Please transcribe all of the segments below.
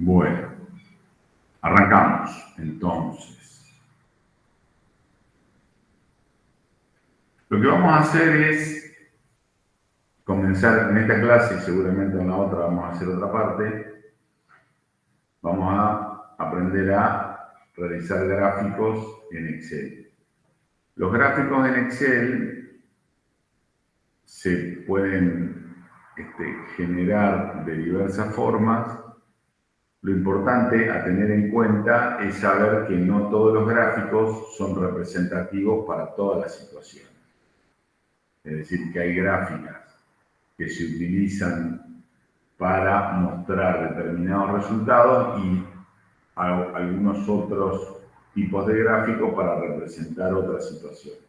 Bueno, arrancamos entonces. Lo que vamos a hacer es comenzar en esta clase y seguramente en la otra vamos a hacer otra parte. Vamos a aprender a realizar gráficos en Excel. Los gráficos en Excel se pueden generar de diversas formas. Lo importante a tener en cuenta es saber que no todos los gráficos son representativos para todas las situaciones. Es decir, que hay gráficas que se utilizan para mostrar determinados resultados y algunos otros tipos de gráficos para representar otras situaciones.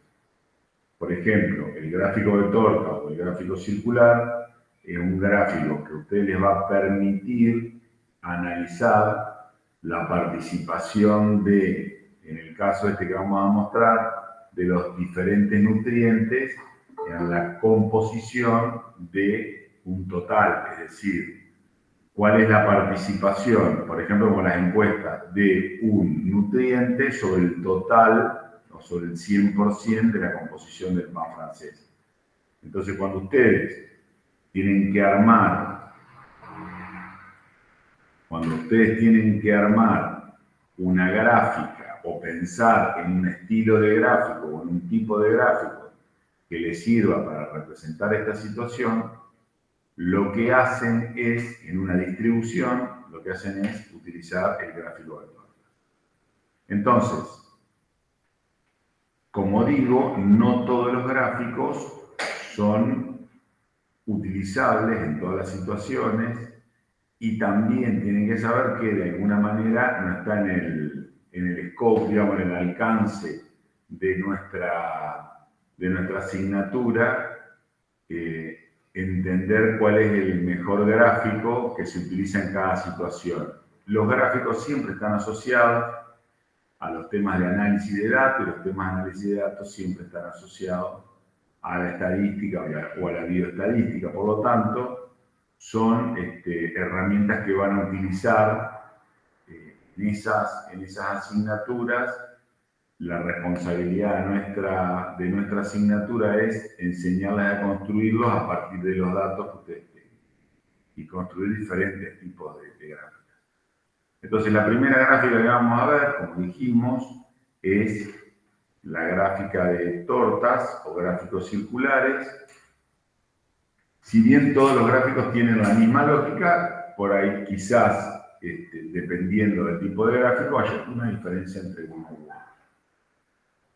Por ejemplo, el gráfico de torta o el gráfico circular es un gráfico que a usted les va a permitir analizar la participación de, en el caso que vamos a mostrar, de los diferentes nutrientes en la composición de un total, es decir, cuál es la participación, por ejemplo, con las encuestas, de un nutriente sobre el total o sobre el 100% de la composición del pan francés. Entonces, cuando ustedes tienen que armar una gráfica o pensar en un estilo de gráfico o en un tipo de gráfico que les sirva para representar esta situación, lo que hacen es, en una distribución, lo que hacen es utilizar el gráfico de torta. Entonces, como digo, no todos los gráficos son utilizables en todas las situaciones y también tienen que saber que de alguna manera no está en el scope, digamos, en el alcance de nuestra asignatura, entender cuál es el mejor gráfico que se utiliza en cada situación. Los gráficos siempre están asociados a los temas de análisis de datos y los temas de análisis de datos siempre están asociados a la estadística o a la bioestadística. Por lo tanto, son herramientas que van a utilizar en esas asignaturas. La responsabilidad de nuestra asignatura es enseñarles a construirlos a partir de los datos que ustedes tienen y construir diferentes tipos de gráficas. Entonces, la primera gráfica que vamos a ver, como dijimos, es la gráfica de tortas o gráficos circulares. Si bien todos los gráficos tienen la misma lógica, por ahí quizás, dependiendo del tipo de gráfico, haya una diferencia entre uno y otro.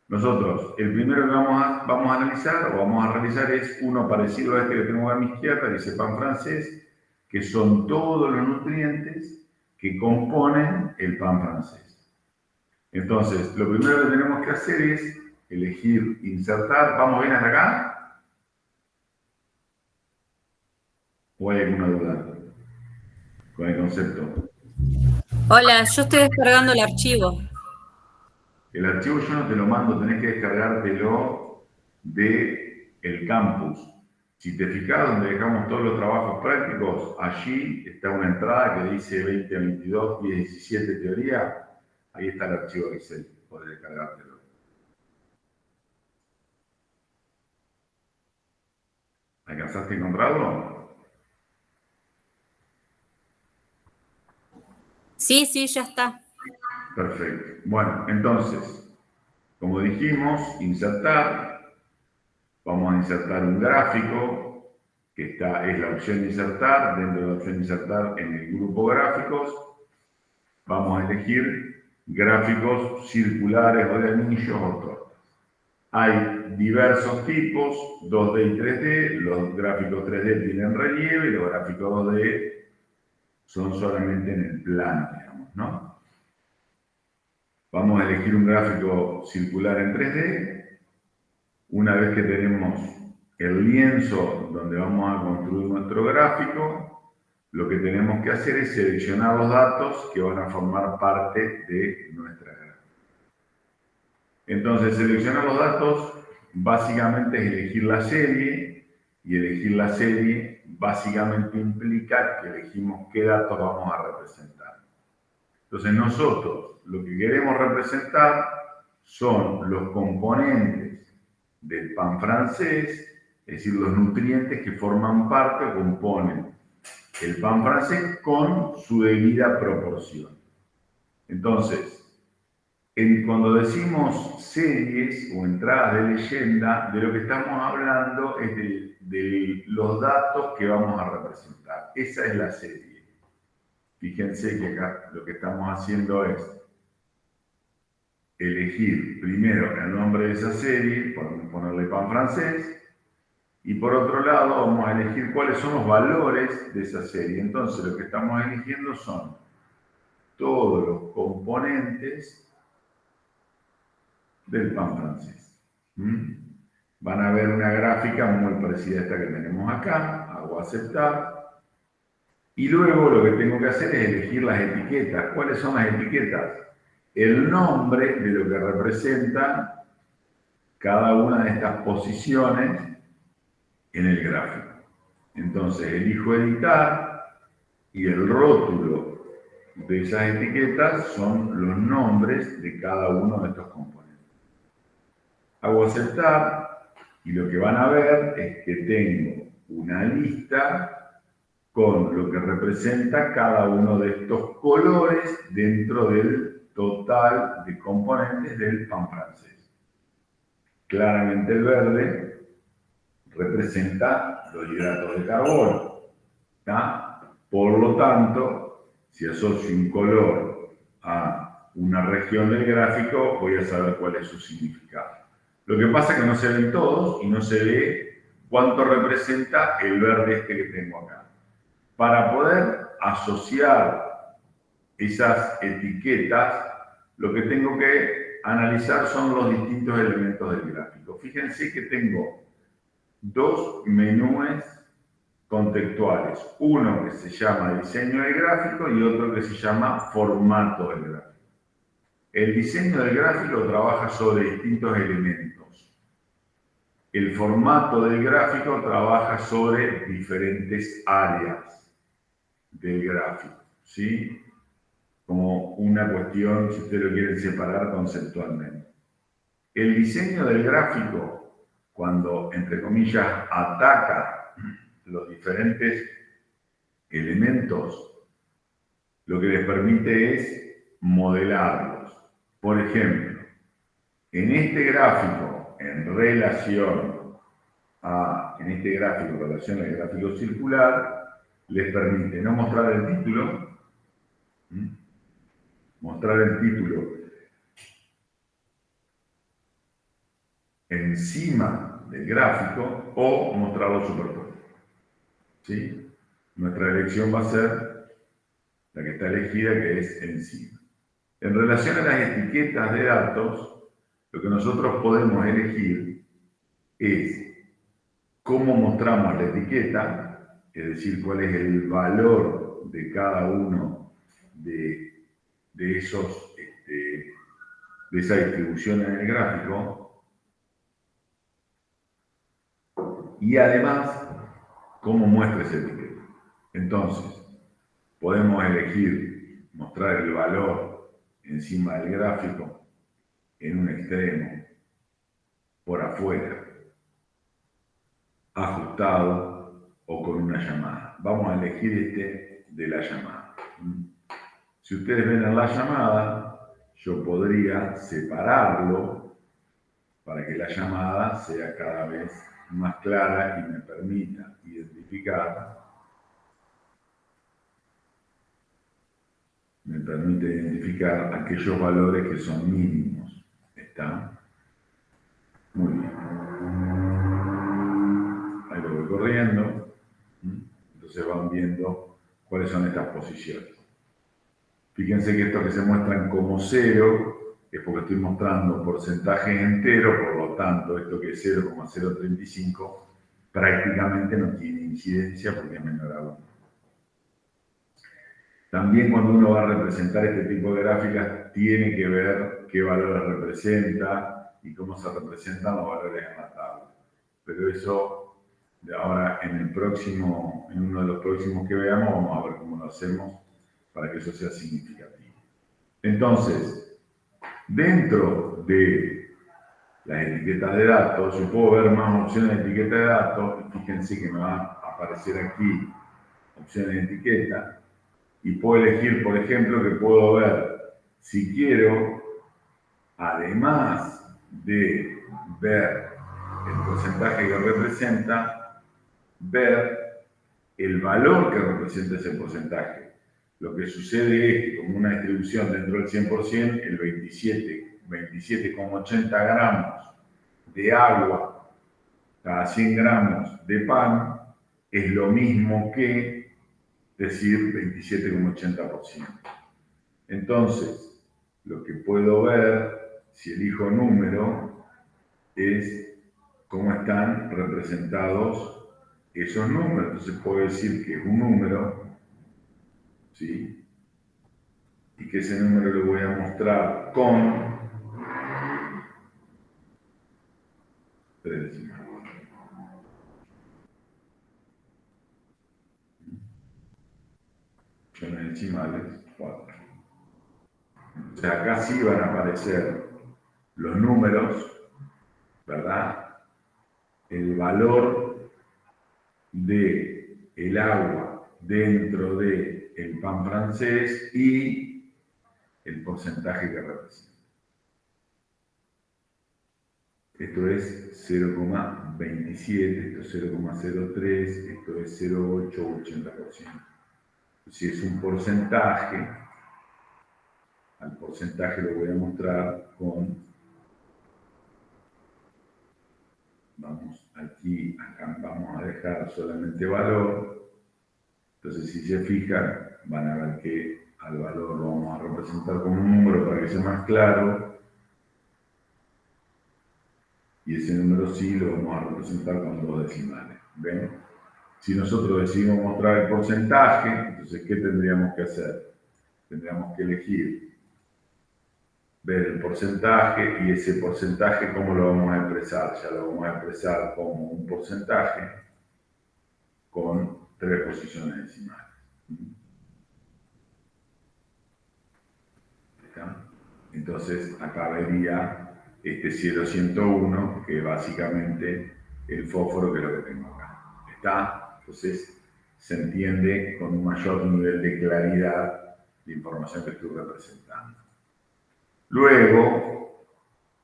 Nosotros, el primero que vamos a analizar o vamos a realizar es uno parecido a este que tengo a mi izquierda, dice pan francés, que son todos los nutrientes que componen el pan francés. Entonces, lo primero que tenemos que hacer es elegir, insertar. ¿Vamos bien hasta acá? ¿O hay alguna duda con el concepto? Hola, yo estoy descargando el archivo. El archivo yo no te lo mando, tenés que descargártelo del campus. Si te fijas donde dejamos todos los trabajos prácticos, allí está una entrada que dice 2022, 17 teoría. Ahí está el archivo Excel, podés descargártelo. ¿Alcanzaste a encontrarlo? Sí, ya está. Perfecto. Bueno, entonces, como dijimos, insertar. Vamos a insertar un gráfico, que es la opción de insertar. Dentro de la opción de insertar, en el grupo gráficos, vamos a elegir gráficos circulares o de anillos o tortas. Hay diversos tipos, 2D y 3D. Los gráficos 3D tienen relieve y los gráficos 2D son solamente en el plano, digamos, ¿no? Vamos a elegir un gráfico circular en 3D. Una vez que tenemos el lienzo donde vamos a construir nuestro gráfico, lo que tenemos que hacer es seleccionar los datos que van a formar parte de nuestra gráfica. Entonces, seleccionar los datos básicamente es elegir la serie, y elegir la serie básicamente implica que elegimos qué datos vamos a representar. Entonces nosotros lo que queremos representar son los componentes del pan francés, es decir, los nutrientes que forman parte o componen el pan francés con su debida proporción. Entonces, cuando decimos series o entradas de leyenda, de lo que estamos hablando es de los datos que vamos a representar. Esa es la serie. Fíjense que acá lo que estamos haciendo es elegir primero el nombre de esa serie, podemos ponerle pan francés, y por otro lado vamos a elegir cuáles son los valores de esa serie. Entonces lo que estamos eligiendo son todos los componentes del pan francés. Van a ver una gráfica muy parecida a esta que tenemos acá, hago aceptar, y luego lo que tengo que hacer es elegir las etiquetas. ¿Cuáles son las etiquetas? El nombre de lo que representan cada una de estas posiciones en el gráfico. Entonces elijo editar y el rótulo de esas etiquetas son los nombres de cada uno de estos componentes. Hago aceptar y lo que van a ver es que tengo una lista con lo que representa cada uno de estos colores dentro del total de componentes del pan francés. Claramente el verde representa los hidratos de carbono. ¿Tá? Por lo tanto, si asocio un color a una región del gráfico, voy a saber cuál es su significado. Lo que pasa es que no se ven todos y no se ve cuánto representa el verde este que tengo acá. Para poder asociar esas etiquetas, lo que tengo que analizar son los distintos elementos del gráfico. Fíjense que tengo dos menús contextuales, uno que se llama diseño del gráfico y otro que se llama formato del gráfico. El diseño del gráfico trabaja sobre distintos elementos. El formato del gráfico trabaja sobre diferentes áreas del gráfico, ¿sí? Como una cuestión, si ustedes lo quieren separar conceptualmente. El diseño del gráfico, cuando, entre comillas, ataca los diferentes elementos, lo que les permite es modelarlos. Por ejemplo, en este gráfico, en relación al gráfico circular, les permite no mostrar el título, mostrar el título encima del gráfico o mostrarlo superpuesto. ¿Sí? Nuestra elección va a ser la que está elegida, que es encima. En relación a las etiquetas de datos, lo que nosotros podemos elegir es cómo mostramos la etiqueta, es decir, cuál es el valor de cada uno de esos, de esa distribución en el gráfico, y además cómo muestra esa etiqueta. Entonces, podemos elegir mostrar el valor encima del gráfico en un extremo, por afuera, ajustado o con una llamada. Vamos a elegir este de la llamada. Si ustedes ven en la llamada, yo podría separarlo para que la llamada sea cada vez más clara y me permita identificar aquellos valores que son mínimos. ¿Está? Muy bien. Ahí lo voy corriendo. Entonces van viendo cuáles son estas posiciones. Fíjense que estos que se muestran como 0 es porque estoy mostrando porcentajes enteros, por lo tanto, esto que es 0,035 prácticamente no tiene incidencia porque es menor a 1. También cuando uno va a representar este tipo de gráficas, tiene que ver qué valores representa y cómo se representan los valores en la tabla. Pero eso, ahora en uno de los próximos que veamos, vamos a ver cómo lo hacemos para que eso sea significativo. Entonces, dentro de las etiquetas de datos, yo puedo ver más opciones de etiqueta de datos. Fíjense que me va a aparecer aquí opciones de etiqueta. Y puedo elegir, por ejemplo, que puedo ver si quiero, además de ver el porcentaje que representa, ver el valor que representa ese porcentaje. Lo que sucede es que como una distribución dentro del 100%, el 27,80 gramos de agua cada 100 gramos de pan es lo mismo que decir 27,80%. Entonces, lo que puedo ver, si elijo número, es cómo están representados esos números. Entonces puedo decir que es un número, ¿sí? Y que ese número lo voy a mostrar con 3 decimales. Opciones decimales, 4. Entonces acá sí van a aparecer los números, ¿verdad? El valor del agua dentro del pan francés y el porcentaje que representa. Esto es 0,27, esto es 0,03, esto es 0,880%. Si es un porcentaje, al porcentaje lo voy a mostrar con, vamos aquí, acá vamos a dejar solamente valor. Entonces si se fijan, van a ver que al valor lo vamos a representar como un número para que sea más claro. Y ese número sí lo vamos a representar con 2 decimales. ¿Ven? Si nosotros decidimos mostrar el porcentaje, entonces ¿qué tendríamos que hacer? Tendríamos que elegir ver el porcentaje y ese porcentaje ¿cómo lo vamos a expresar? Ya lo vamos a expresar como un porcentaje con 3 posiciones decimales. ¿Está? Entonces acá vería este 0,101, que es básicamente el fósforo, que es lo que tengo acá. ¿Está? Entonces se entiende con un mayor nivel de claridad la información que estoy representando. Luego,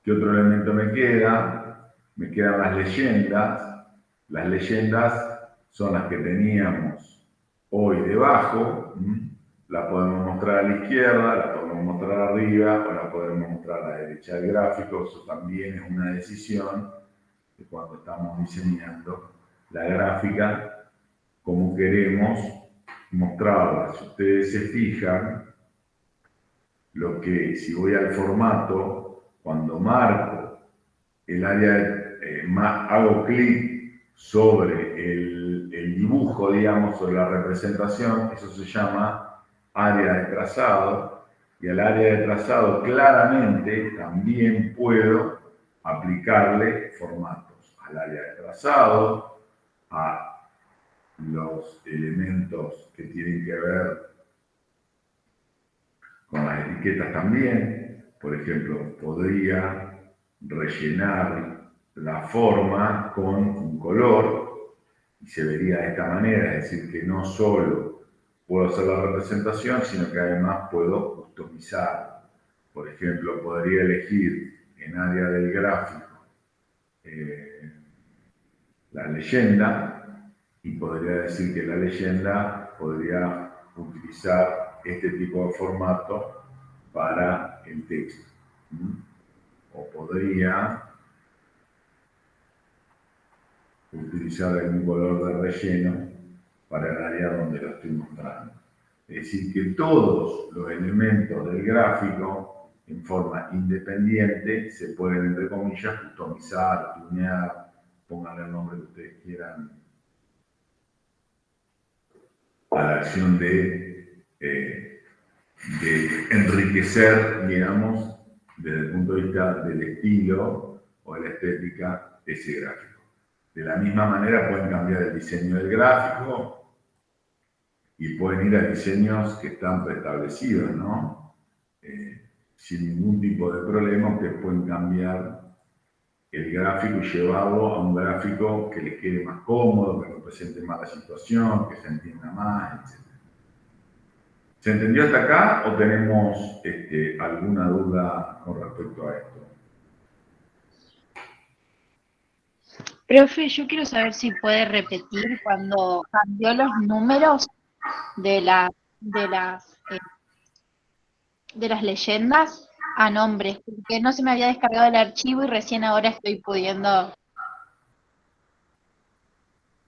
¿qué otro elemento me queda? Me quedan las leyendas. Las leyendas son las que teníamos hoy debajo. La podemos mostrar a la izquierda, la podemos mostrar arriba o la podemos mostrar a la derecha del gráfico. Eso también es una decisión de cuando estamos diseñando la gráfica, cómo queremos mostrarla. Si ustedes se fijan, lo que si voy al formato, cuando marco el área, hago clic sobre el dibujo, digamos, sobre la representación, eso se llama área de trazado, y al área de trazado claramente también puedo aplicarle formatos al área de trazado, a los elementos que tienen que ver con las etiquetas también. Por ejemplo, podría rellenar la forma con un color y se vería de esta manera, es decir, que no solo puedo hacer la representación, sino que además puedo customizar. Por ejemplo, podría elegir en área del gráfico la leyenda y podría decir que la leyenda podría utilizar este tipo de formato para el texto. O podría utilizar algún color de relleno para el área donde lo estoy mostrando. Es decir, que todos los elementos del gráfico, en forma independiente, se pueden, entre comillas, customizar, tunear, pónganle el nombre que ustedes quieran a la acción de enriquecer, digamos, desde el punto de vista del estilo o de la estética, ese gráfico. De la misma manera pueden cambiar el diseño del gráfico y pueden ir a diseños que están preestablecidos, ¿no? sin ningún tipo de problema. Ustedes pueden cambiar el gráfico y llevarlo a un gráfico que les quede más cómodo, que represente más la situación, que se entienda más, etc. ¿Se entendió hasta acá o tenemos alguna duda con respecto a esto? Profe, yo quiero saber si puede repetir cuando cambió los números de de las de las leyendas a nombres, porque no se me había descargado el archivo y recién ahora estoy pudiendo.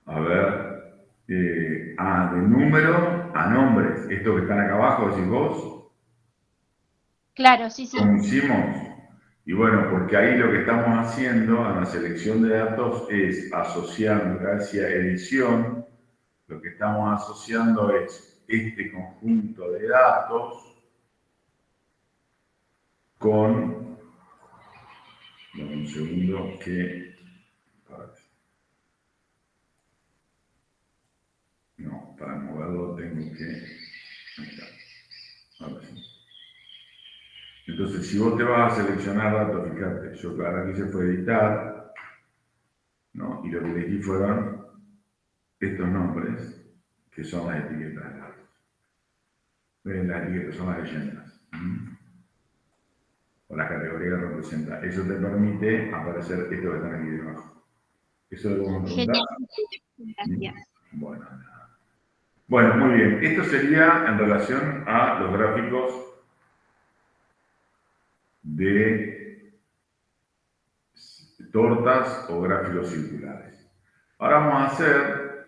A ver, de número a nombres. Esto que están acá abajo, decís vos, Claro, sí, sí. ¿cómo hicimos? Y bueno, porque ahí lo que estamos haciendo en la selección de datos es asociando, acá decía edición, lo que estamos asociando es este conjunto de datos con, dame un segundo que, no, para moverlo tengo que, ahí está, ahora sí. Entonces, si vos te vas a seleccionar datos, fíjate, yo ahora que hice fue editar, ¿no? Y lo que elegí fueron estos nombres, que son las etiquetas de datos. ¿Ven? Las etiquetas son las leyendas. O la categoría que representa. Eso te permite aparecer esto que están aquí debajo. ¿Eso lo vamos a preguntar? Genial, gracias. Bueno, nada. Bueno, muy bien. Esto sería en relación a los gráficos de tortas o gráficos circulares. Ahora vamos a hacer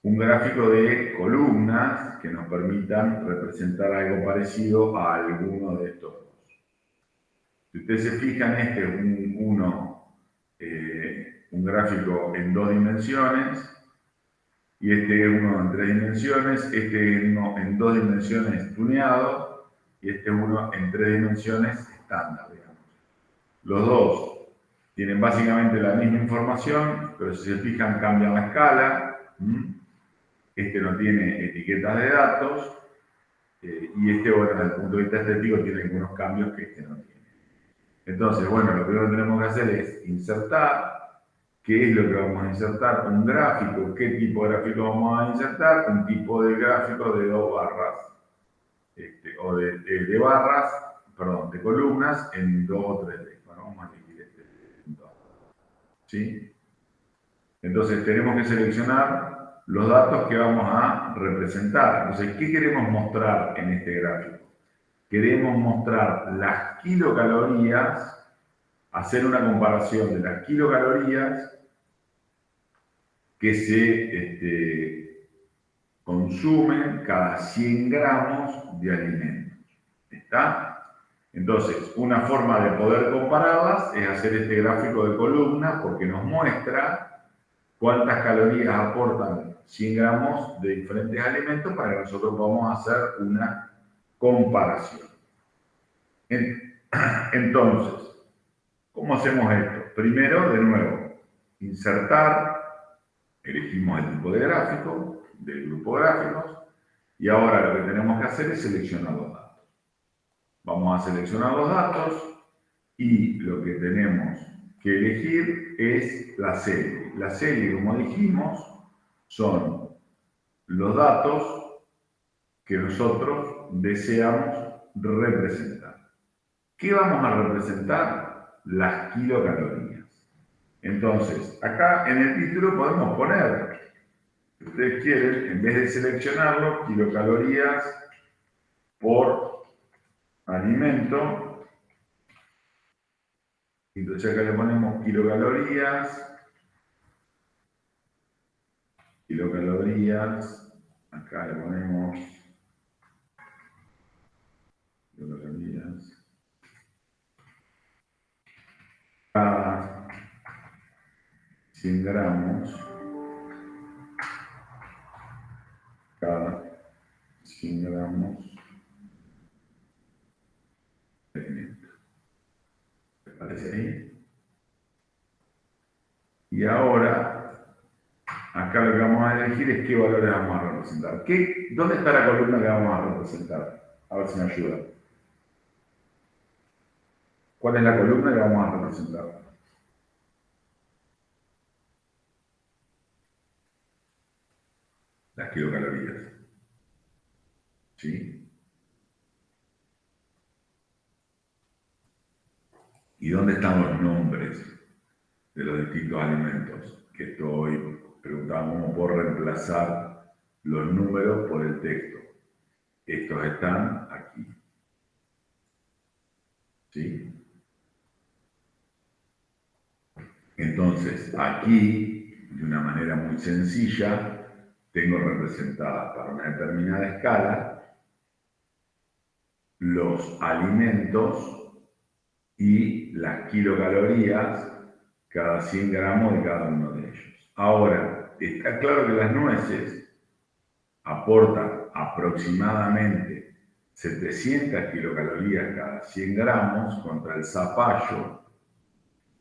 un gráfico de columnas que nos permitan representar algo parecido a alguno de estos dos. Si ustedes se fijan, este es un gráfico en 2 dimensiones, y este es uno en 3 dimensiones, este es uno en 2 dimensiones tuneado, y este es uno en 3 dimensiones estándar, digamos. Los dos tienen básicamente la misma información, pero si se fijan cambian la escala. Este no tiene etiquetas de datos, y este, bueno, desde el punto de vista estético, tiene algunos cambios que este no tiene. Entonces, bueno, lo primero que tenemos que hacer es insertar. ¿Qué es lo que vamos a insertar? Un gráfico. ¿Qué tipo de gráfico vamos a insertar? Un tipo de gráfico de 2 barras, o de barras, perdón, de columnas en 2 o 3D. Bueno, vamos a elegir este. ¿Sí? Entonces tenemos que seleccionar los datos que vamos a representar. Entonces, ¿qué queremos mostrar en este gráfico? Queremos mostrar las kilocalorías, hacer una comparación de las kilocalorías que se consumen cada 100 gramos de alimentos. ¿Está? Entonces, una forma de poder compararlas es hacer este gráfico de columna, porque nos muestra cuántas calorías aportan 100 gramos de diferentes alimentos para que nosotros podamos hacer una comparación. Entonces, ¿cómo hacemos esto? Primero, de nuevo, insertar, elegimos el tipo de gráfico, del grupo gráficos, y ahora lo que tenemos que hacer es seleccionar los datos. Vamos a seleccionar los datos y lo que tenemos que elegir es la serie. La serie, como dijimos, son los datos que nosotros deseamos representar. ¿Qué vamos a representar? Las kilocalorías. Entonces, acá en el título podemos poner, si ustedes quieren, en vez de seleccionarlo, kilocalorías por alimento. Entonces acá le ponemos kilocalorías, acá le ponemos kilocalorías. Cada 100 gramos, cada 100 gramos de alimento. ¿Les parece ahí? Y ahora, acá lo que vamos a elegir es qué valores vamos a representar. ¿Dónde está la columna que vamos a representar? A ver si me ayuda. ¿Cuál es la columna que vamos a representar? Las kilocalorías. ¿Sí? ¿Y dónde están los nombres de los distintos alimentos? Que estoy preguntando cómo puedo reemplazar los números por el texto. Estos están aquí. ¿Sí? Entonces, aquí, de una manera muy sencilla, tengo representadas para una determinada escala los alimentos y las kilocalorías cada 100 gramos de cada uno de ellos. Ahora, está claro que las nueces aportan aproximadamente 700 kilocalorías cada 100 gramos contra el zapallo,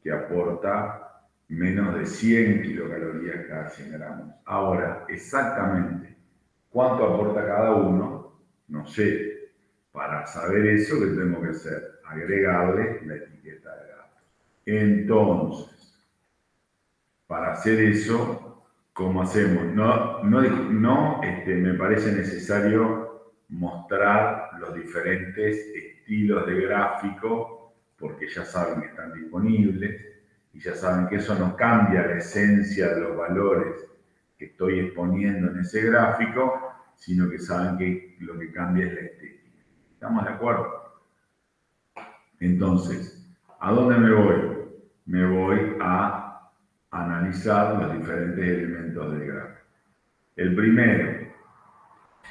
que aporta menos de 100 kilocalorías cada 100 gramos. Ahora, exactamente cuánto aporta cada uno, no sé. Para saber eso, ¿qué tengo que hacer? Agregarle la etiqueta de datos. Entonces, para hacer eso, ¿cómo hacemos? Me parece necesario mostrar los diferentes estilos de gráfico, porque ya saben que están disponibles y ya saben que eso no cambia la esencia de los valores que estoy exponiendo en ese gráfico, sino que saben que lo que cambia es la estética. ¿Estamos de acuerdo? Entonces, ¿a dónde me voy? Me voy a analizar los diferentes elementos del gráfico. El primero,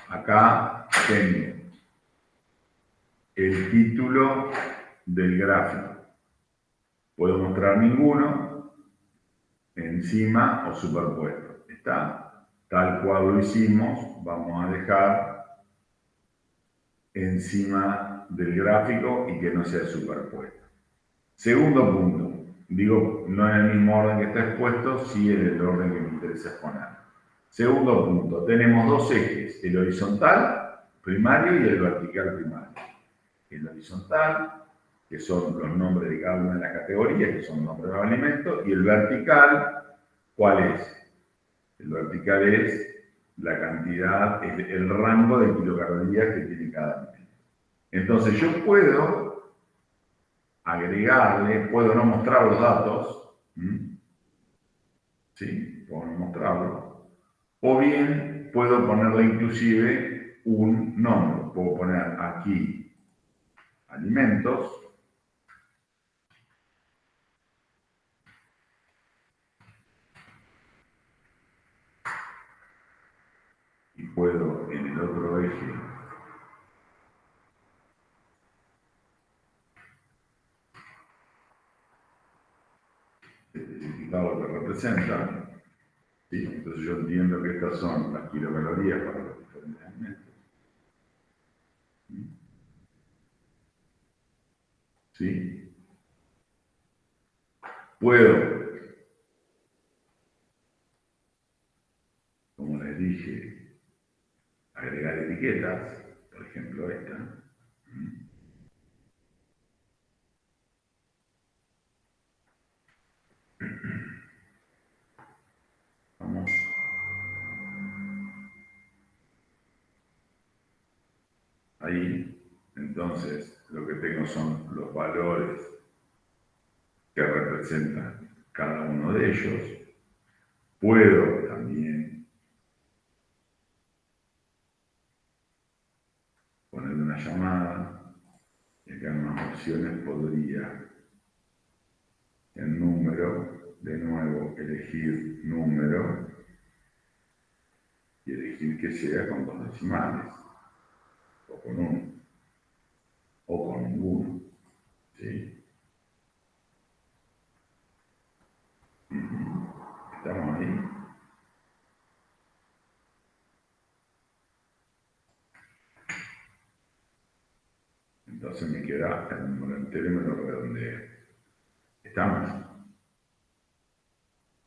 acá tengo el título del gráfico. Puedo mostrar ninguno, encima o superpuesto. Está tal cual lo hicimos, vamos a dejar encima del gráfico y que no sea superpuesto. Segundo punto, digo, no en el mismo orden que está expuesto, sí en el orden que me interesa exponer. Segundo punto, tenemos dos ejes, el horizontal primario y el vertical primario. El horizontal, que son los nombres de cada una de las categorías, que son nombres de los alimentos, y el vertical, ¿cuál es? El vertical es la cantidad, el rango de kilocalorías que tiene cada alimento. Entonces yo puedo agregarle, puedo no mostrar los datos, ¿sí? Puedo no mostrarlo, o bien puedo ponerle inclusive un nombre. Puedo poner aquí alimentos, y puedo en el otro eje especificar lo que representa. ¿Sí? Entonces yo entiendo que estas son las kilocalorías para los diferentes alimentos. ¿Sí? Puedo, como les dije, agregar etiquetas, por ejemplo esta. Vamos. Ahí, entonces, lo que tengo son los valores que representan cada uno de ellos. Puedo también poner una llamada, y acá en unas opciones podría en número, de nuevo elegir número y elegir que sea con dos decimales, o con uno, o con ninguno. ¿Sí? ¿Estamos ahí? Entonces me queda el número entero y me lo redondeo. Estamos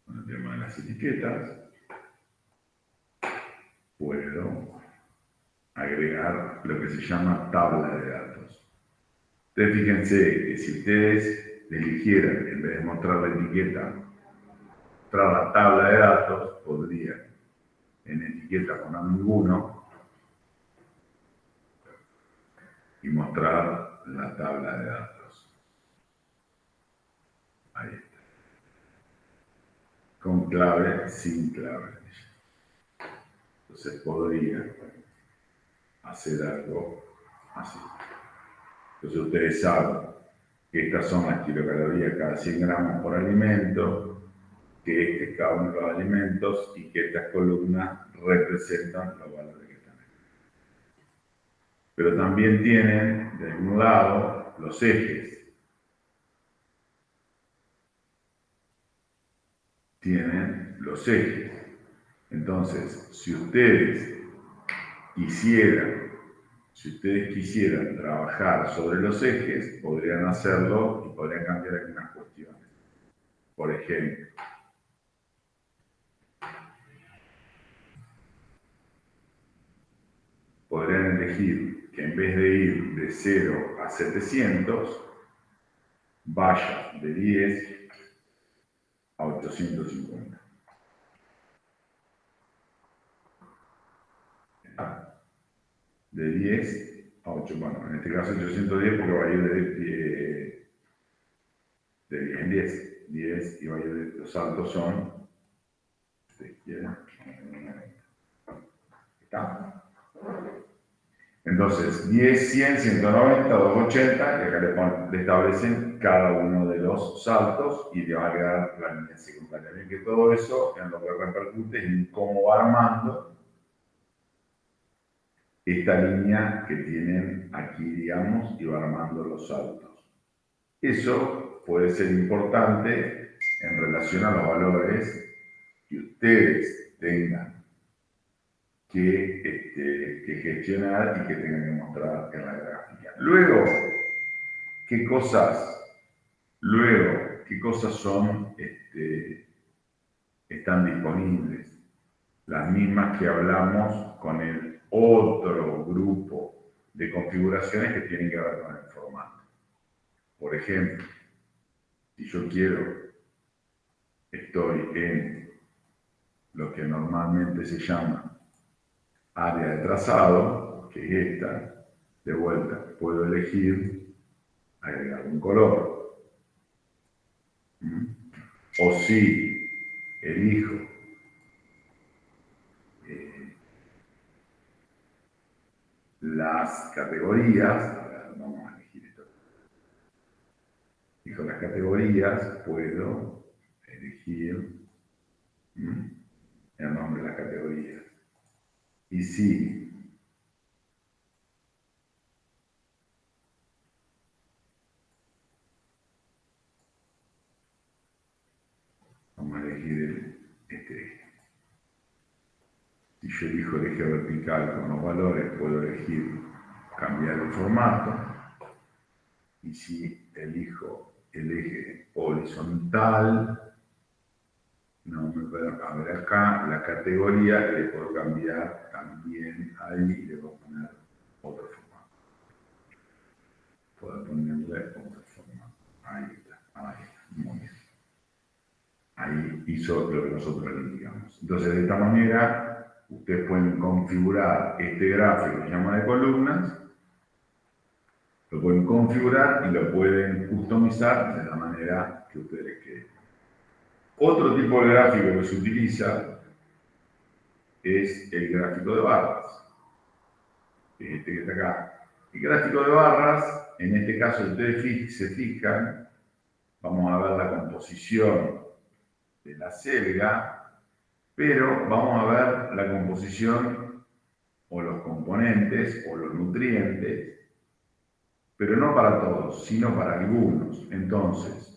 con el tema de las etiquetas. Puedo agregar lo que se llama tabla de datos. Ustedes fíjense que si ustedes eligieran, en vez de mostrar la etiqueta, mostrar la tabla de datos, podrían en etiqueta poner ninguno y mostrar la tabla de datos. Ahí está. Con clave, sin clave. Entonces podría hacer algo así. Entonces ustedes saben que estas son las kilocalorías cada 100 gramos por alimento, que este es cada uno de los alimentos y que estas columnas representan los valores que están aquí. Pero también tienen, de algún lado, los ejes. Tienen los ejes. Entonces, si ustedes quisieran trabajar sobre los ejes, podrían hacerlo y podrían cambiar algunas cuestiones. Por ejemplo, podrían elegir que en vez de ir de 0 a 700, vaya de 10 a 850. De 10 a 8, bueno, en este caso 810 porque va a ir de 10 en 10. 10 y va a ir de, los saltos son, si ustedes quieren, ¿está? Entonces, 10, 100, 190, 280, y acá le establecen cada uno de los saltos y le va a quedar la línea secundaria. Bien que todo eso en lo que repercute en cómo va armando esta línea que tienen aquí, digamos, y va armando los saltos. Eso puede ser importante en relación a los valores que ustedes tengan que gestionar y que tengan que mostrar en la gráfica. Luego, ¿qué cosas son, están disponibles? Las mismas que hablamos con el otro grupo de configuraciones que tienen que ver con el formato. Por ejemplo, si yo estoy en lo que normalmente se llama área de trazado, que es esta, de vuelta, puedo elegir agregar un color. O si elijo las categorías, a ver, vamos a elegir esto. Elijo las categorías, puedo elegir el nombre de las categorías. Y si vamos a elegir este eje. Si yo elijo el eje vertical con los valores, puedo elegir cambiar el formato. Y si elijo el eje horizontal, no me puedo, a ver acá, la categoría le puedo cambiar también ahí y le puedo poner otro formato. Puedo ponerle otro formato. Ahí está, muy bien. Ahí hizo lo que nosotros le indicamos. Entonces, de esta manera, ustedes pueden configurar este gráfico que se llama de columnas, lo pueden configurar y lo pueden customizar de la manera que ustedes quieran. Otro tipo de gráfico que se utiliza es el gráfico de barras, que es este que está acá. El gráfico de barras, en este caso, si ustedes se fijan, vamos a ver la composición de la selga, pero vamos a ver la composición o los componentes o los nutrientes, pero no para todos, sino para algunos. Entonces,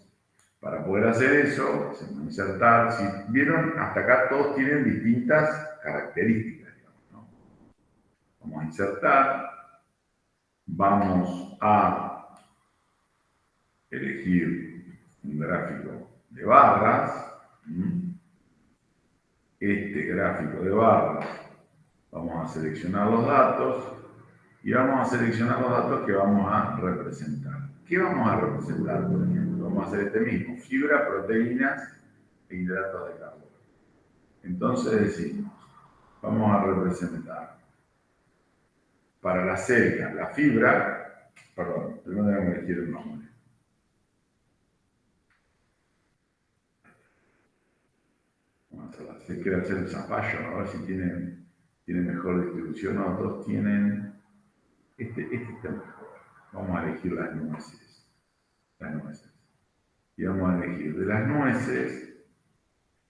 para poder hacer eso, hacemos insertar. Si vieron, hasta acá todos tienen distintas características, digamos, ¿no? Vamos a insertar, vamos a elegir un gráfico de barras. Este gráfico de barras, vamos a seleccionar los datos y vamos a seleccionar los datos que vamos a representar. ¿Qué vamos a representar, por ejemplo? Vamos a hacer este mismo, fibra, proteínas e hidratos de carbono. Entonces decimos, vamos a representar para la celda, la fibra, perdón, primero tenemos que elegir el nombre. Vamos a hacer, si quiero hacer el zapallo, a ver si tiene mejor distribución. Otros tienen, este está mejor. Vamos a elegir las nueces. Y vamos a elegir de las nueces,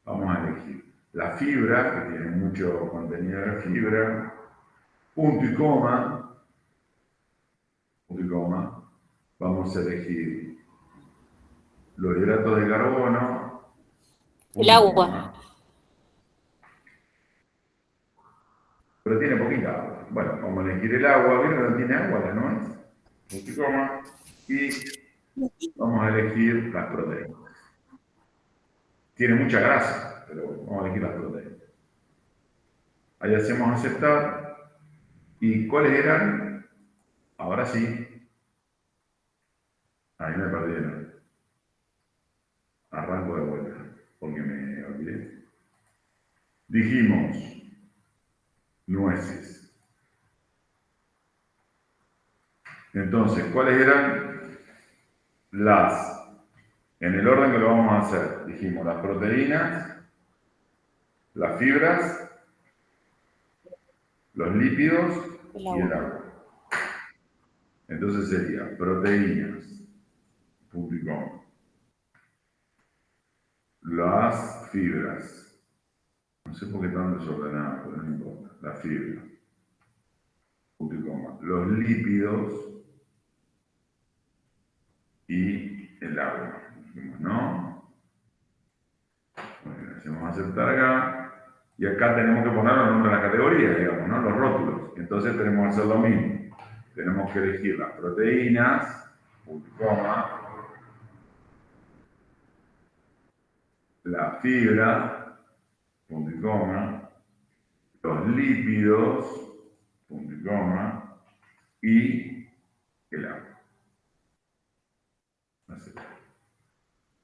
vamos a elegir la fibra, que tiene mucho contenido de fibra, punto y coma, vamos a elegir los hidratos de carbono, El agua. Pero tiene poquita agua. Bueno, vamos a elegir el agua, ¿vieron que no tiene agua la nuez? Punto y coma, y vamos a elegir las proteínas. Tiene mucha grasa, pero bueno, vamos a elegir las proteínas. Ahí hacemos aceptar. ¿Y cuáles eran? Ahora sí. Ahí me perdieron. Arranco de vuelta, porque me olvidé. Dijimos nueces. Entonces, ¿cuáles eran las? En el orden que lo vamos a hacer, dijimos las proteínas, las fibras, los lípidos y el agua. Entonces sería proteínas, punto y coma. Las fibras, no sé por qué tan desordenado, pero no importa, las fibras, punto y coma. Los lípidos y el agua, dijimos, ¿no? Bueno, hacemos aceptar acá. Y acá tenemos que poner los nombres de las categorías, digamos, ¿no? Los rótulos. Entonces tenemos que hacer lo mismo. Tenemos que elegir las proteínas, punto y coma, la fibra, punto y coma, los lípidos, punto y coma, y el agua.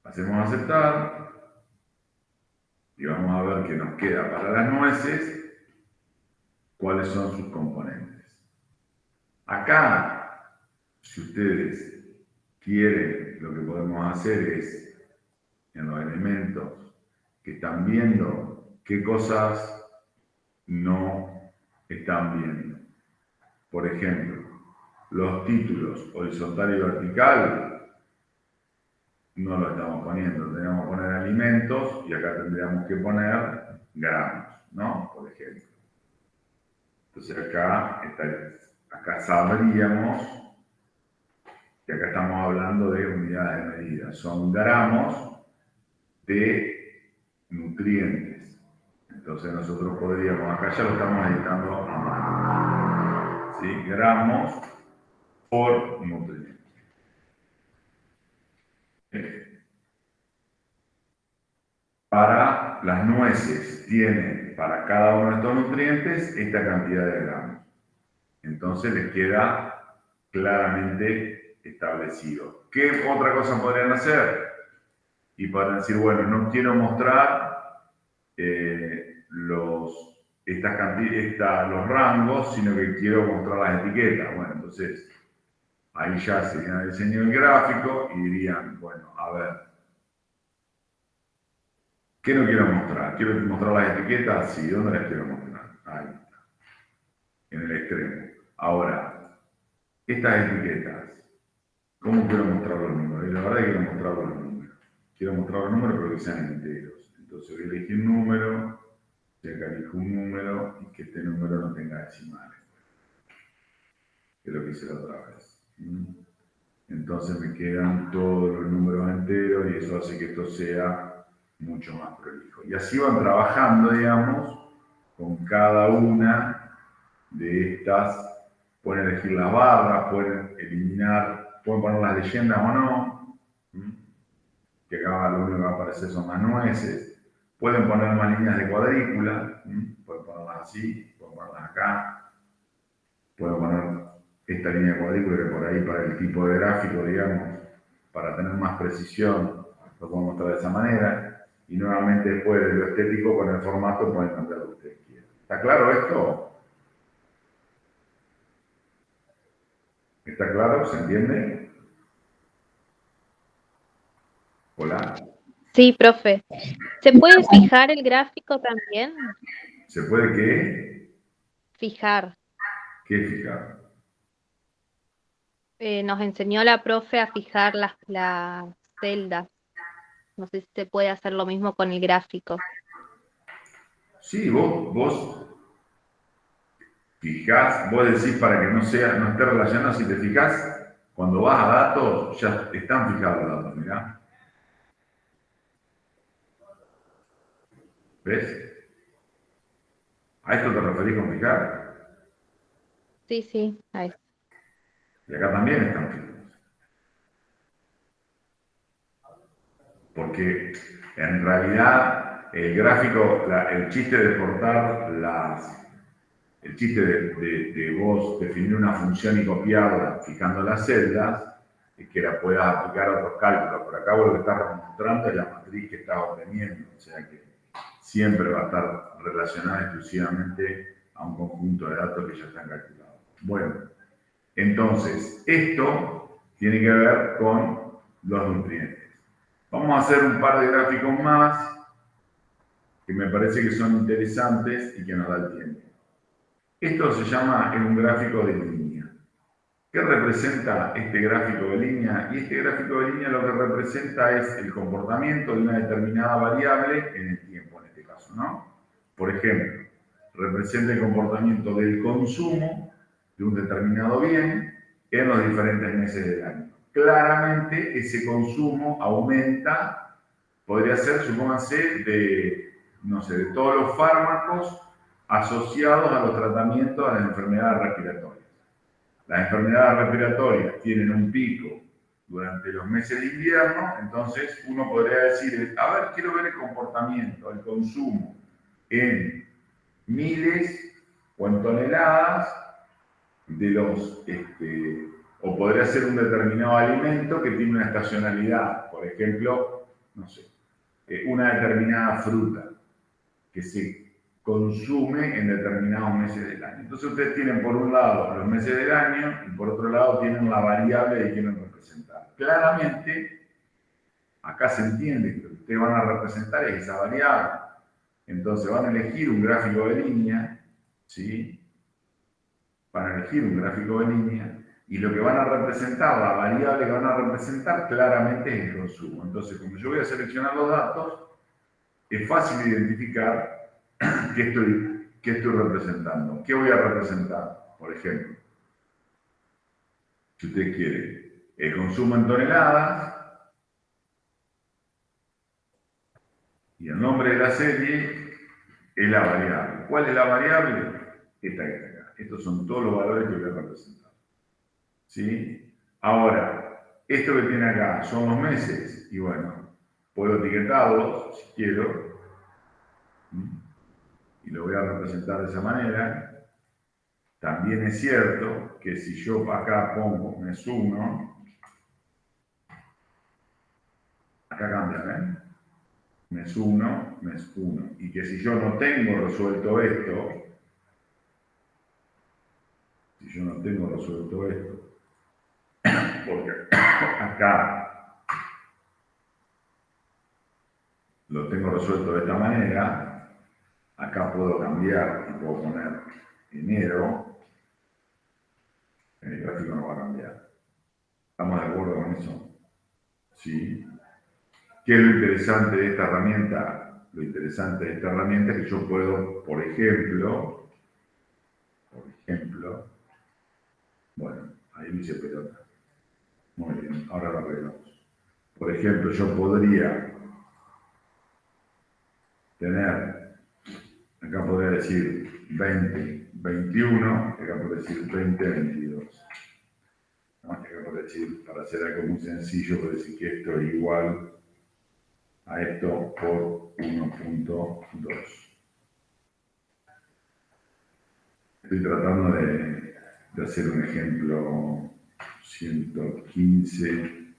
Hacemos aceptar. Y vamos a ver qué nos queda para las nueces, cuáles son sus componentes. Acá, si ustedes quieren, lo que podemos hacer es, en los elementos que están viendo, qué cosas no están viendo. Por ejemplo, los títulos horizontal y vertical, no lo estamos poniendo, tenemos que poner alimentos y acá tendríamos que poner gramos, ¿no? Por ejemplo. Entonces acá sabríamos que acá estamos hablando de unidades de medida, son gramos de nutrientes. Entonces nosotros podríamos, acá ya lo estamos editando a mano, ¿sí? Gramos por nutriente. Para las nueces tienen para cada uno de estos nutrientes esta cantidad de gramos. Entonces les queda claramente establecido. ¿Qué otra cosa podrían hacer? Y podrían decir, bueno, no quiero mostrar los rangos, sino que quiero mostrar las etiquetas. Bueno, entonces ahí ya serían el diseño del gráfico y dirían, bueno, a ver, ¿qué no quiero mostrar? ¿Quiero mostrar las etiquetas? Sí, ¿dónde las quiero mostrar? Ahí está, en el extremo. Ahora, estas etiquetas, ¿cómo quiero mostrar los números? Y la verdad es que quiero mostrar los números. Quiero mostrar los números, pero que sean enteros. Entonces voy a elegir un número, y acá elijo un número, y que este número no tenga decimales. Que es lo que hice la otra vez. Entonces me quedan todos los números enteros, y eso hace que esto sea mucho más prolijo. Y así van trabajando, digamos, con cada una de estas. Pueden elegir las barras, pueden eliminar, pueden poner las leyendas o no, que acá lo único que va a aparecer son las nueces. Pueden poner más líneas de cuadrícula, pueden ponerlas así, pueden ponerlas acá, pueden poner esta línea cuadrícula que por ahí para el tipo de gráfico, digamos, para tener más precisión, lo puedo mostrar de esa manera. Y nuevamente después de lo estético con el formato pueden cambiar lo que ustedes quieran. ¿Está claro esto? ¿Está claro? ¿Se entiende? Hola. Sí, profe. ¿Se puede fijar el gráfico también? ¿Se puede qué? Fijar. ¿Qué fijar? Nos enseñó la profe a fijar las celdas. No sé si se puede hacer lo mismo con el gráfico. Sí, vos fijás, vos decís para que no esté relacionado, si te fijás, cuando vas a datos, ya están fijados los datos, mirá. ¿Ves? ¿A esto te referís con fijar? Sí, sí, ahí. Y acá también están fijados. Porque en realidad el gráfico, el chiste de exportar el chiste de vos definir una función y copiarla fijando las celdas, es que la puedas aplicar a otros cálculos. Por acá vos lo que estás mostrando es la matriz que estás obteniendo, o sea que siempre va a estar relacionada exclusivamente a un conjunto de datos que ya están calculados. Bueno, entonces, esto tiene que ver con los nutrientes. Vamos a hacer un par de gráficos más que me parece que son interesantes y que nos da el tiempo. Esto se llama un gráfico de línea. ¿Qué representa este gráfico de línea? Y este gráfico de línea lo que representa es el comportamiento de una determinada variable en el tiempo, en este caso, ¿no? Por ejemplo, representa el comportamiento del consumo de un determinado bien en los diferentes meses del año. Claramente, ese consumo aumenta, podría ser, supónganse, no sé, de todos los fármacos asociados a los tratamientos de las enfermedades respiratorias. Las enfermedades respiratorias tienen un pico durante los meses de invierno, entonces uno podría decir, a ver, quiero ver el comportamiento, el consumo en miles o en toneladas de o podría ser un determinado alimento que tiene una estacionalidad, por ejemplo, no sé, una determinada fruta que se consume en determinados meses del año. Entonces ustedes tienen por un lado los meses del año y por otro lado tienen la variable que quieren representar. Claramente, acá se entiende que lo que ustedes van a representar es esa variable. Entonces van a elegir un gráfico de línea, ¿sí? Van a elegir un gráfico de línea y lo que van a representar, la variable que van a representar claramente es el consumo. Entonces, como yo voy a seleccionar los datos, es fácil identificar qué estoy representando. ¿Qué voy a representar? Por ejemplo, si usted quiere, el consumo en toneladas y el nombre de la serie es la variable. ¿Cuál es la variable? Esta que está acá. Estos son todos los valores que voy a representar. ¿Sí? Ahora, esto que tiene acá son los meses y bueno, puedo etiquetarlos si quiero y lo voy a representar de esa manera. También es cierto que si yo acá pongo mes 1, acá cambia, ¿ven? Mes 1, mes 1. Y que si yo no tengo resuelto esto, porque acá lo tengo resuelto de esta manera, acá puedo cambiar y puedo poner enero, en el gráfico no va a cambiar. ¿Estamos de acuerdo con eso? Sí. ¿Qué es lo interesante de esta herramienta? Lo interesante de esta herramienta es que yo puedo, por ejemplo, bueno, ahí me hice pelota. Muy bien, ahora lo arreglamos. Por ejemplo, yo podría tener, acá podría decir 2021, acá podría decir 2022. ¿No? Acá podría decir, para hacer algo muy sencillo, podría decir que esto es igual a esto por 1.2. Estoy tratando de de hacer un ejemplo 115,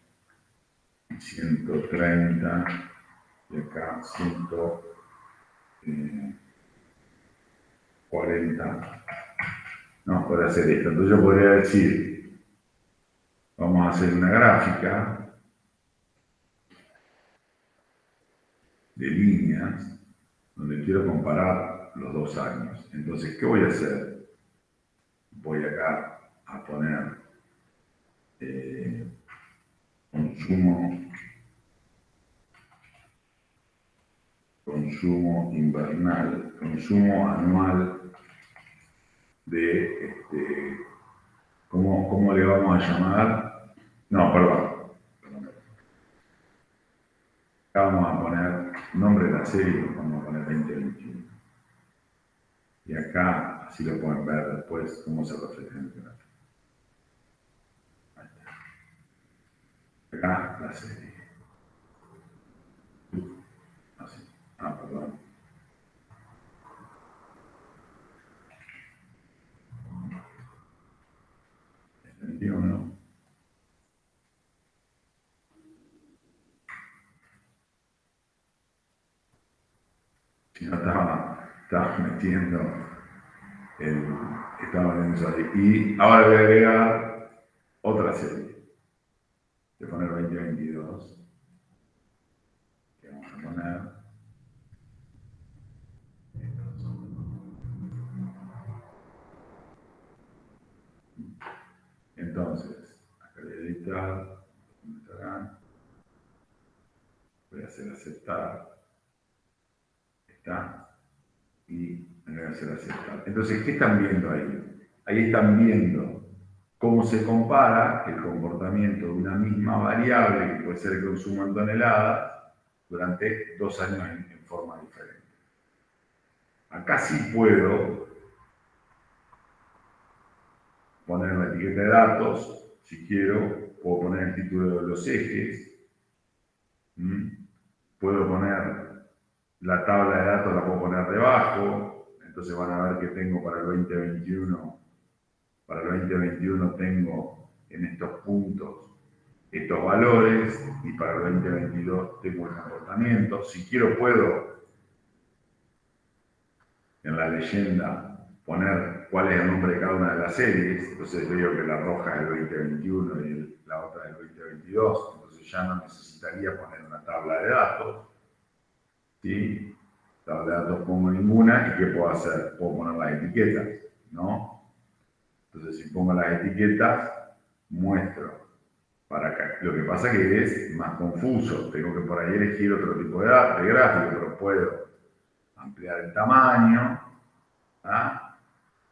130, y acá 140. No, por hacer esto. Entonces yo podría decir, vamos a hacer una gráfica de líneas donde quiero comparar los 2 años. Entonces, ¿qué voy a hacer? Voy acá a poner consumo invernal, consumo anual de, ¿cómo le vamos a llamar? No, perdón. Acá vamos a poner nombre de la serie, vamos a poner 2021. Y acá, así lo pueden ver después, cómo se refleja en el gráfico. Ahí está. Acá la serie. Así. Perdón. ¿Entendió o no? Si no estaba metiendo estaba en eso ahí. Y ahora voy a agregar otra serie. Voy a poner 2022. Que vamos a poner. Entonces, acá voy a editar. Voy a hacer aceptar. Está. Y me voy a hacer aceptar. Entonces, ¿qué están viendo ahí? Ahí están viendo cómo se compara el comportamiento de una misma variable, que puede ser el consumo en toneladas, durante 2 años en forma diferente. Acá sí puedo poner la etiqueta de datos, si quiero, puedo poner el título de los ejes, puedo poner la tabla de datos, la puedo poner debajo, entonces van a ver que tengo para el 2021, tengo en estos puntos estos valores, y para el 2022 tengo el comportamiento. Si quiero puedo en la leyenda poner cuál es el nombre de cada una de las series, entonces veo que la roja es el 2021 y la otra es el 2022, entonces ya no necesitaría poner una tabla de datos, ¿sí? Tabla de datos pongo ninguna, ¿y qué puedo hacer? Puedo poner las etiquetas, ¿no? Entonces si pongo las etiquetas, muestro para acá. Lo que pasa es que es más confuso, tengo que por ahí elegir otro tipo de gráfico, pero puedo ampliar el tamaño,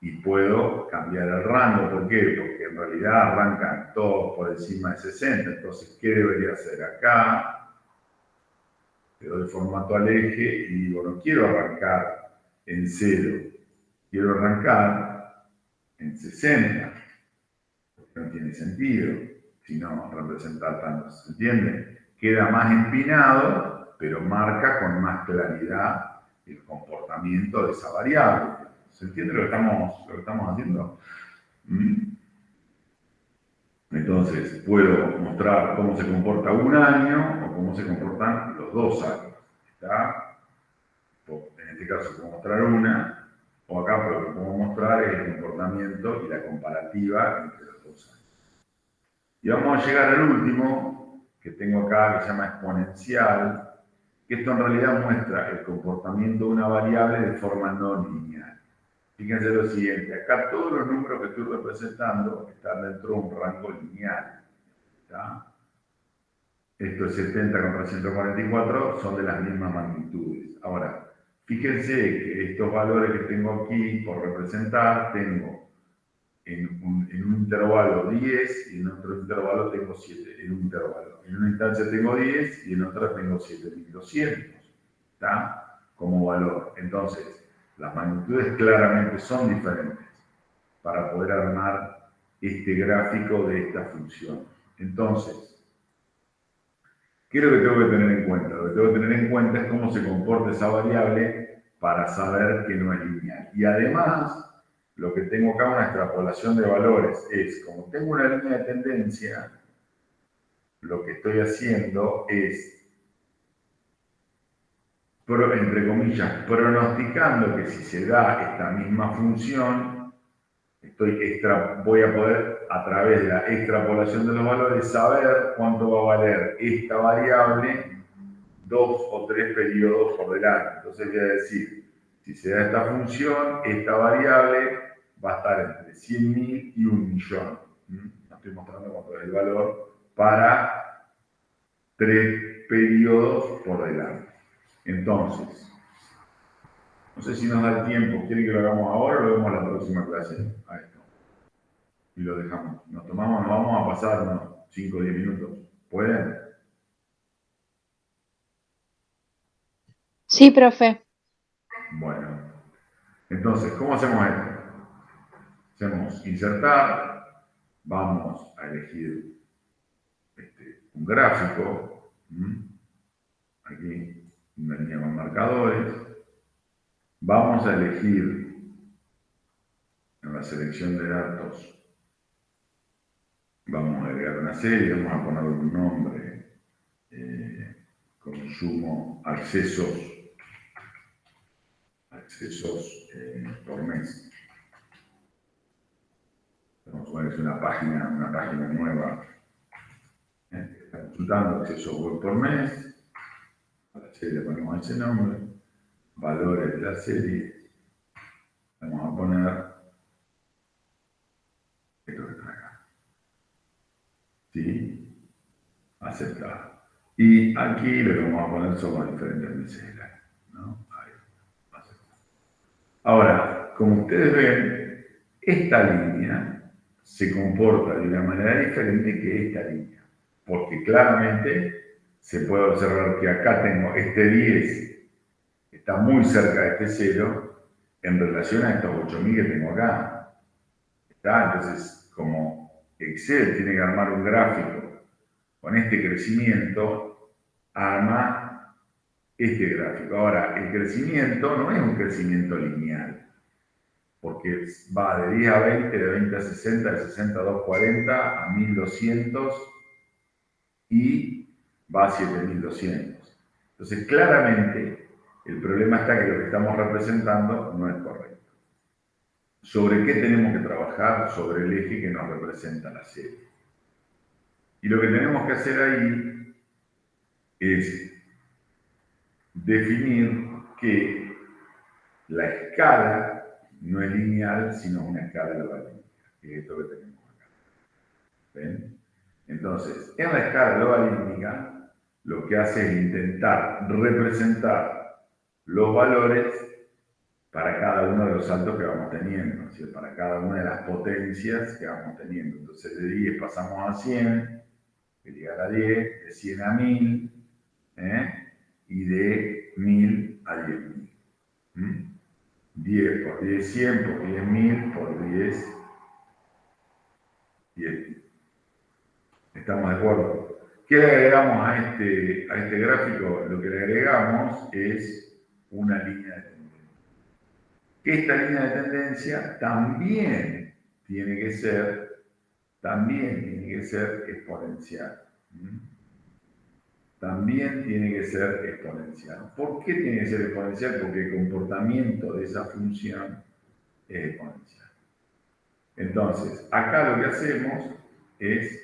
y puedo cambiar el rango. ¿Por qué? Porque en realidad arrancan todos por encima de 60, entonces, ¿qué debería hacer? Acá le doy formato al eje y digo, no quiero arrancar en 0, quiero arrancar en 60, porque no tiene sentido, si no representar tanto, ¿se entiende? Queda más empinado, pero marca con más claridad el comportamiento de esa variable. ¿Se entiende lo que estamos haciendo? Entonces, puedo mostrar cómo se comporta un año o cómo se comportan los 2 años. ¿Está? En este caso, puedo mostrar una, o acá lo que puedo mostrar es el comportamiento y la comparativa entre los 2 años. Y vamos a llegar al último, que tengo acá, que se llama exponencial, que esto en realidad muestra el comportamiento de una variable de forma no lineal. Fíjense lo siguiente, acá todos los números que estoy representando están dentro de un rango lineal. ¿Está? Esto es 70 contra 144, son de las mismas magnitudes. Ahora, fíjense que estos valores que tengo aquí por representar, tengo en un intervalo 10 y en otro intervalo tengo 7. En un intervalo, en una instancia tengo 10 y en otra tengo 7200. ¿Está? Como valor. Entonces, las magnitudes claramente son diferentes para poder armar este gráfico de esta función. Entonces, ¿qué es lo que tengo que tener en cuenta? Lo que tengo que tener en cuenta es cómo se comporta esa variable para saber que no es lineal. Y además, lo que tengo acá, una extrapolación de valores, es como tengo una línea de tendencia, lo que estoy haciendo es, entre comillas, pronosticando que si se da esta misma función, voy a poder, a través de la extrapolación de los valores, saber cuánto va a valer esta variable 2 o 3 periodos por delante. Entonces voy a decir, si se da esta función, esta variable va a estar entre 100.000 y 1.000.000. No estoy mostrando cuánto es el valor para 3 periodos por delante. Entonces, no sé si nos da el tiempo, ¿quieren que lo hagamos ahora o lo vemos en la próxima clase? A esto. Y lo dejamos. Nos vamos a pasar unos 5 o 10 minutos. ¿Pueden? Sí, profe. Bueno. Entonces, ¿cómo hacemos esto? Hacemos insertar, vamos a elegir un gráfico, aquí una línea con marcadores, vamos a elegir en la selección de datos, vamos a agregar una serie, vamos a ponerle un nombre, consumo, accesos por mes. Vamos a poner una página nueva. Está consultando accesos web por mes. A la serie le ponemos ese nombre. Valores de la serie. Vamos a poner esto que está acá. ¿Sí? Aceptar. Y aquí lo que vamos a poner son los diferentes meses del año, ¿no? Ahí. Aceptar. Ahora, como ustedes ven, esta línea se comporta de una manera diferente que esta línea, porque claramente se puede observar que acá tengo este 10, está muy cerca de este 0 en relación a estos 8.000 que tengo acá. ¿Está? Entonces, como Excel tiene que armar un gráfico con este crecimiento, arma este gráfico. Ahora, el crecimiento no es un crecimiento lineal, porque va de 10 a 20, de 20 a 60, de 60 a 240, a 1200 y va a 7200. Entonces, claramente, el problema está que lo que estamos representando no es correcto. ¿Sobre qué tenemos que trabajar? Sobre el eje que nos representa la serie. Y lo que tenemos que hacer ahí es definir que la escala no es lineal, sino una escala logarítmica, que es esto que tenemos acá. ¿Ven? Entonces, en la escala logarítmica, lo que hace es intentar representar los valores para cada uno de los saltos que vamos teniendo, ¿sí? Para cada una de las potencias que vamos teniendo. Entonces, de 10 pasamos a 100, de llegar a 10, de 100 a 1000, y de 1000 a 10.000. 10 por 10, 100 por 10.000 por 10, 10.000. ¿Estamos de acuerdo? ¿Qué le agregamos a este gráfico? Lo que le agregamos es una línea de tendencia. Esta línea de tendencia también tiene que ser exponencial. También tiene que ser exponencial. ¿Por qué tiene que ser exponencial? Porque el comportamiento de esa función es exponencial. Entonces, acá lo que hacemos es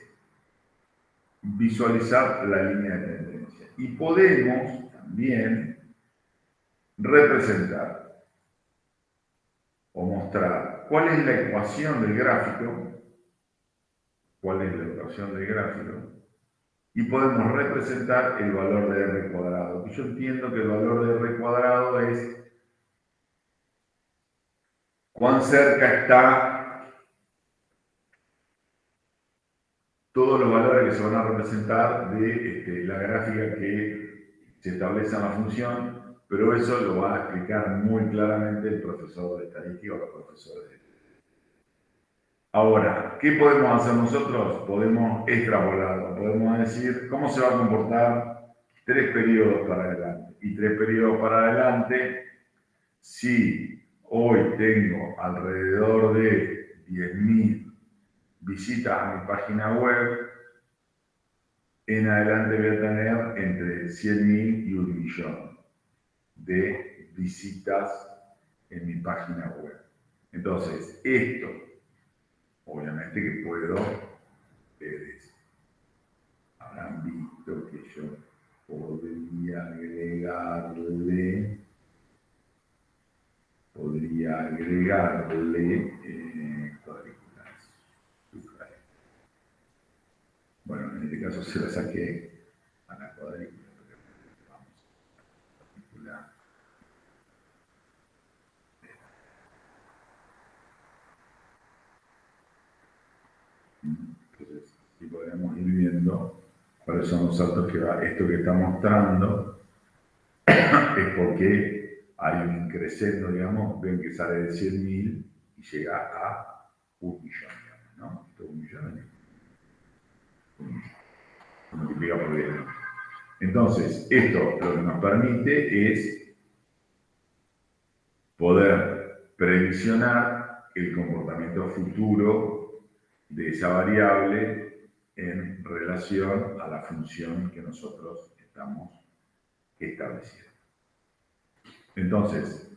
visualizar la línea de tendencia. Y podemos también representar o mostrar cuál es la ecuación del gráfico, y podemos representar el valor de R cuadrado. Yo entiendo que el valor de R cuadrado es cuán cerca está todos los valores que se van a representar de la gráfica que se establece en la función, pero eso lo va a explicar muy claramente el profesor de estadística o los profesores de... Ahora, ¿qué podemos hacer nosotros? Podemos extrapolarlo, podemos decir cómo se va a comportar 3 periodos para adelante. Y 3 periodos para adelante, si hoy tengo alrededor de 10.000 visitas a mi página web, en adelante voy a tener entre 100.000 y 1.000.000 de visitas en mi página web. Entonces, esto, obviamente que puedo, ustedes habrán visto que yo podría agregarle cuadrículas. Bueno, en este caso se la saqué a la cuadrícula, pero vamos a cuadrícula. Entonces, aquí podemos ir viendo cuáles son los saltos que va. Esto que está mostrando es porque hay un increciendo, digamos, ven que sale de 100.000 y llega a 1.000.000, digamos, ¿no? Esto es 1.000.000. Se multiplica por 10. Entonces, esto lo que nos permite es poder previsionar el comportamiento futuro de esa variable en relación a la función que nosotros estamos estableciendo. Entonces,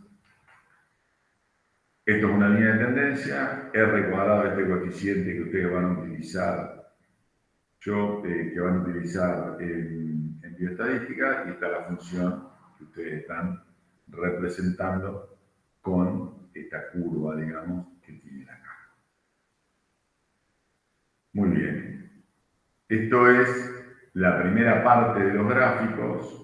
esto es una línea de tendencia, R cuadrado, este coeficiente que ustedes van a utilizar, que van a utilizar en bioestadística, y está la función que ustedes están representando con esta curva, digamos, que tienen acá. Muy bien. Esto es la primera parte de los gráficos.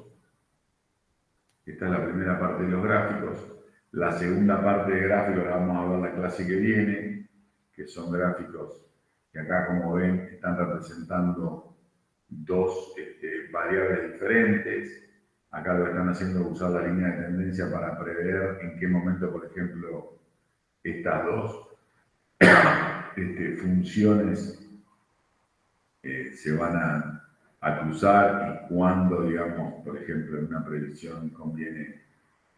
Esta es la primera parte de los gráficos. La segunda parte de gráficos la vamos a ver la clase que viene, que son gráficos que acá, como ven, están representando dos variables diferentes. Acá lo que están haciendo es usar la línea de tendencia para prever en qué momento, por ejemplo, estas dos funciones se van a cruzar, y cuándo, digamos, por ejemplo, en una predicción conviene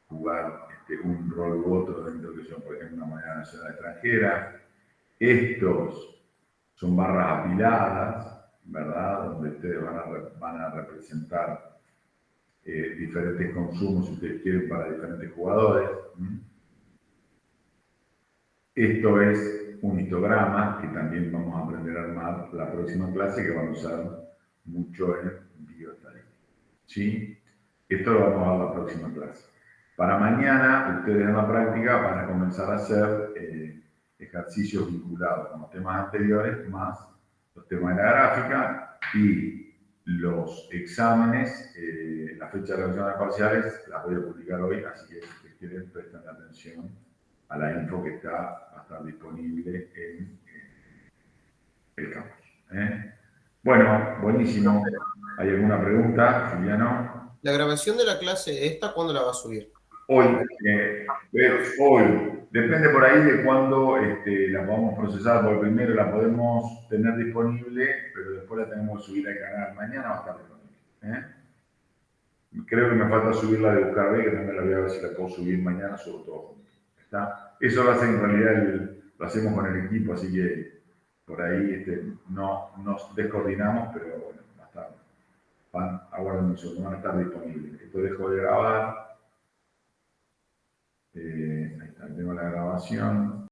jugar un rol u otro dentro de, por ejemplo, una moneda nacional extranjera. Estos son barras apiladas, ¿verdad? Donde ustedes van a representar diferentes consumos, si ustedes quieren, para diferentes jugadores. Esto es un histograma que también vamos a aprender a armar la próxima clase, que vamos a usar mucho en bioestadística. ¿Sí? Esto lo vamos a ver la próxima clase. Para mañana, ustedes en la práctica van a comenzar a hacer ejercicios vinculados con los temas anteriores, más los temas de la gráfica, y los exámenes, la fecha de realización de parciales, las voy a publicar hoy, así que si ustedes quieren, presten atención a la info que va a estar disponible en el campus. Bueno, buenísimo. ¿Hay alguna pregunta, Juliano? La grabación de la clase esta, ¿cuándo la va a subir? Hoy. Hoy. Depende por ahí de cuándo la podamos procesar, porque primero la podemos tener disponible, pero después la tenemos que subir al canal. Mañana va a estar disponible. Creo que me falta subir la de Buscar B, que también la voy a ver si la puedo subir mañana, sobre todo. ¿Está? Eso lo hace en realidad, lo hacemos con el equipo, así que por ahí no nos descoordinamos, pero bueno, va a estar. Aguarden un segundo, van a estar disponibles. Esto dejo de grabar. Ahí está, tengo la grabación.